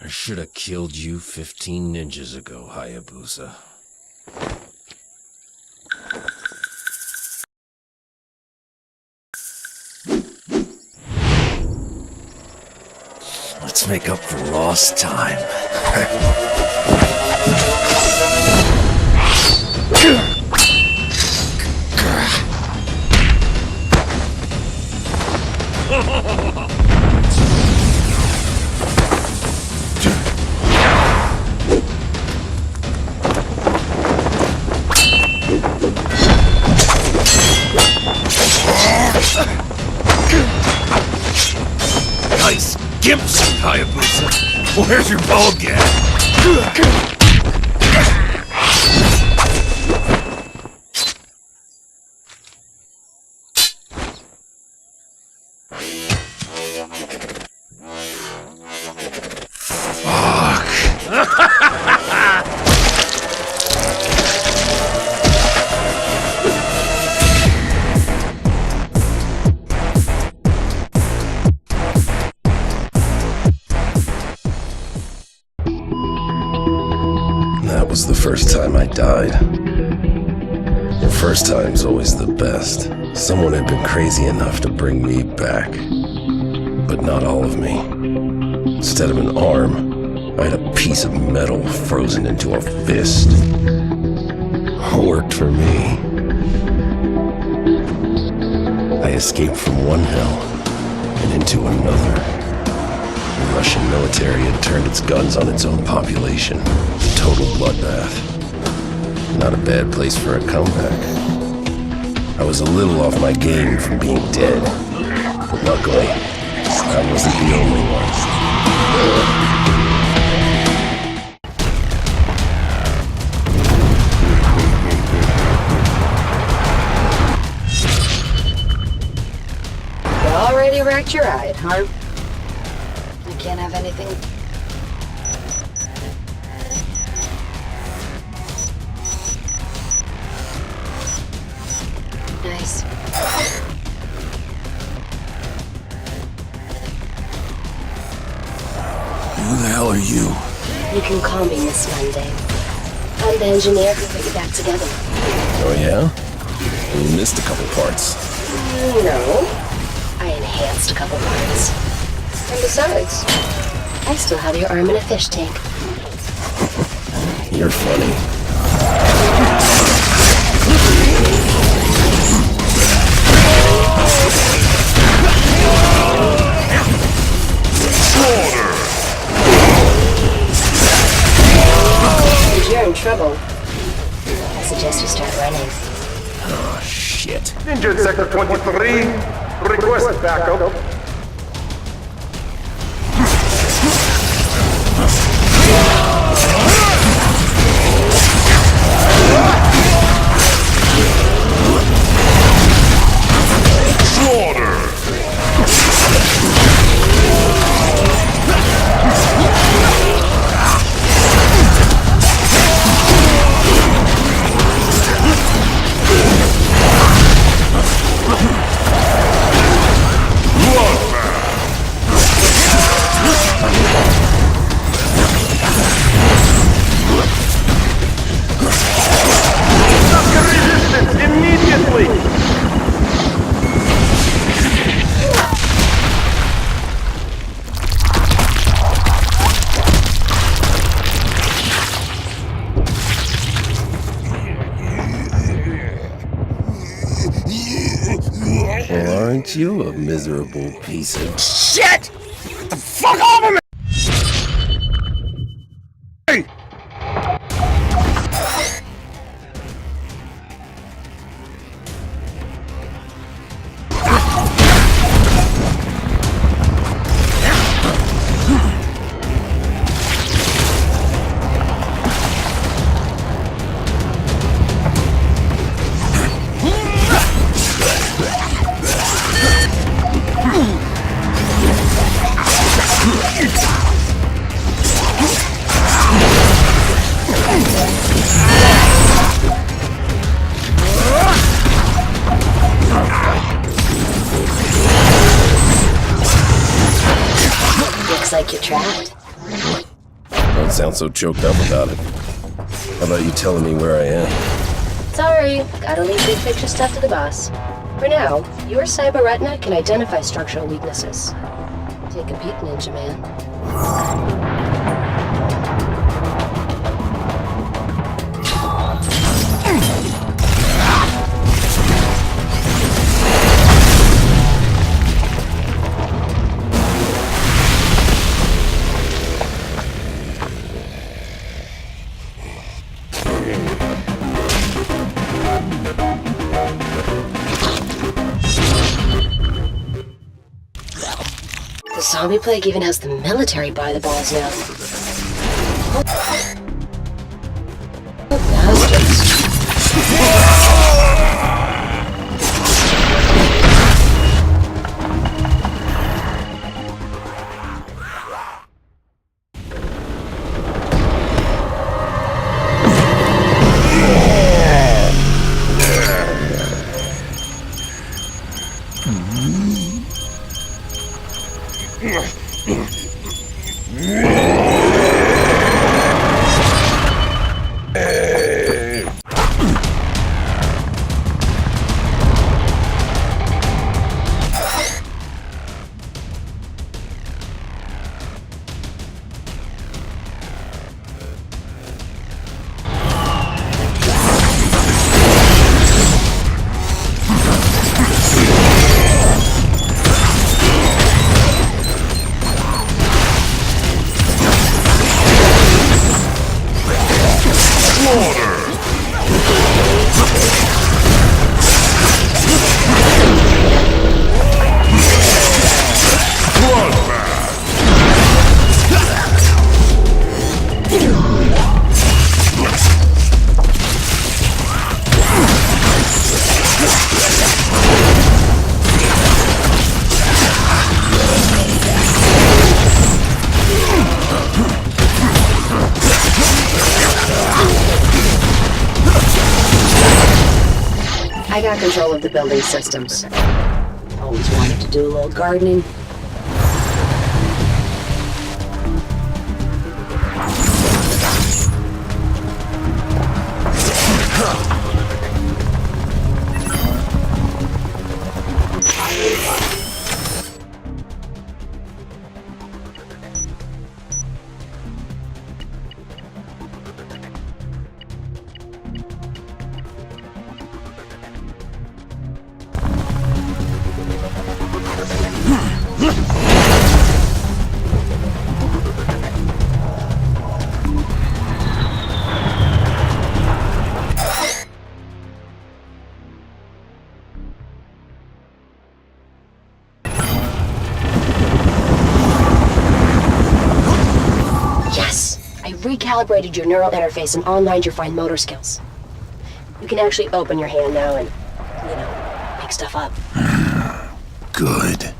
I should have killed you 15 ninjas ago, Hayabusa. Let's make up for lost time. Nice gimp suit, Hayabusa. Where's your ball gag? That was the first time I died. The first time's always the best. Someone had been crazy enough to bring me back. But not all of me. Instead of an arm, I had a piece of metal frozen into a fist. Worked for me. I escaped from one hell and into another. The Russian military had turned its guns on its own population. Total bloodbath. Not a bad place for a comeback. I was a little off my game from being dead, but luckily, I wasn't the only one. You already wrecked your ride, huh? I can't have anything. Nice. Who the hell are you? You can call me Miss Monday. I'm the engineer who put you back together. Oh yeah? You missed a couple parts. No. I enhanced a couple parts. And besides, I still have your arm in a fish tank. You're funny. If you're in trouble, I suggest you start running. Oh, shit. Injured Sector 23. Request backup. Aren't you a miserable piece of Shit! Get the fuck off of me! Looks like you're trapped. Don't sound so choked up about it. How about you telling me where I am? Sorry, gotta leave big picture stuff to the boss. For now, your cyber retina can identify structural weaknesses. Take a peek, Ninja Man. The zombie plague even has the military by the balls now. Bastards. I got control of the building systems. Always wanted to do a little gardening. Recalibrated your neural interface and online your fine motor skills. You can actually open your hand now and, make stuff up. Good.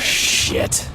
Shit.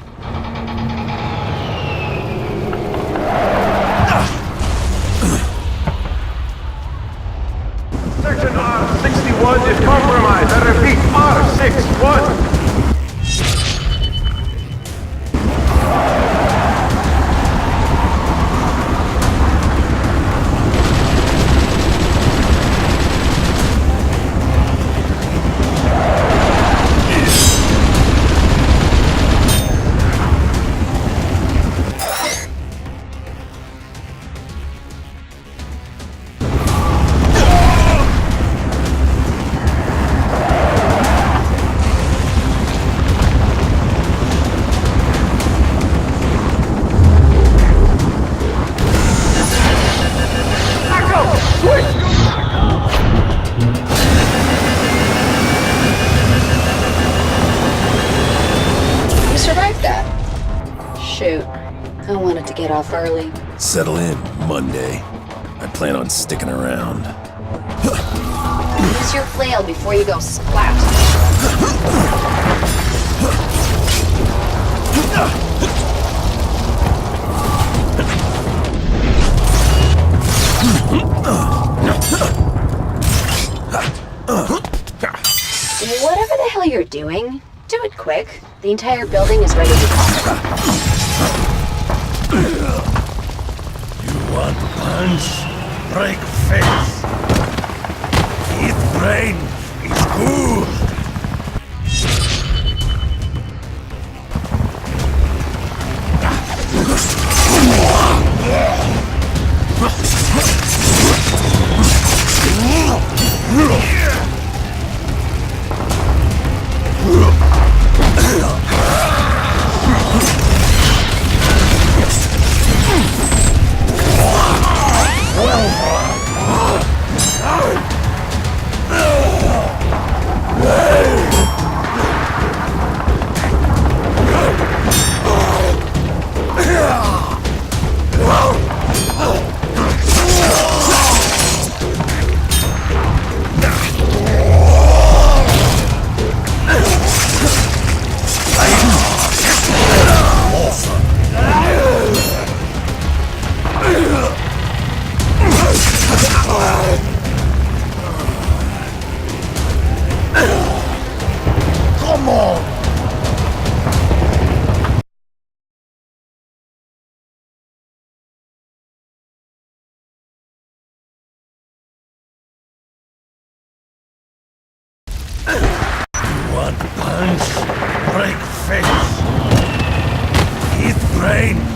Shoot. I wanted to get off early. Settle in, Monday. I plan on sticking around. Use your flail before you go splat. Whatever the hell you're doing, do it quick. The entire building is ready to go. You want punch? Break face. Eat brain. It's good. Come on! You want punch? Break face. Eat brain.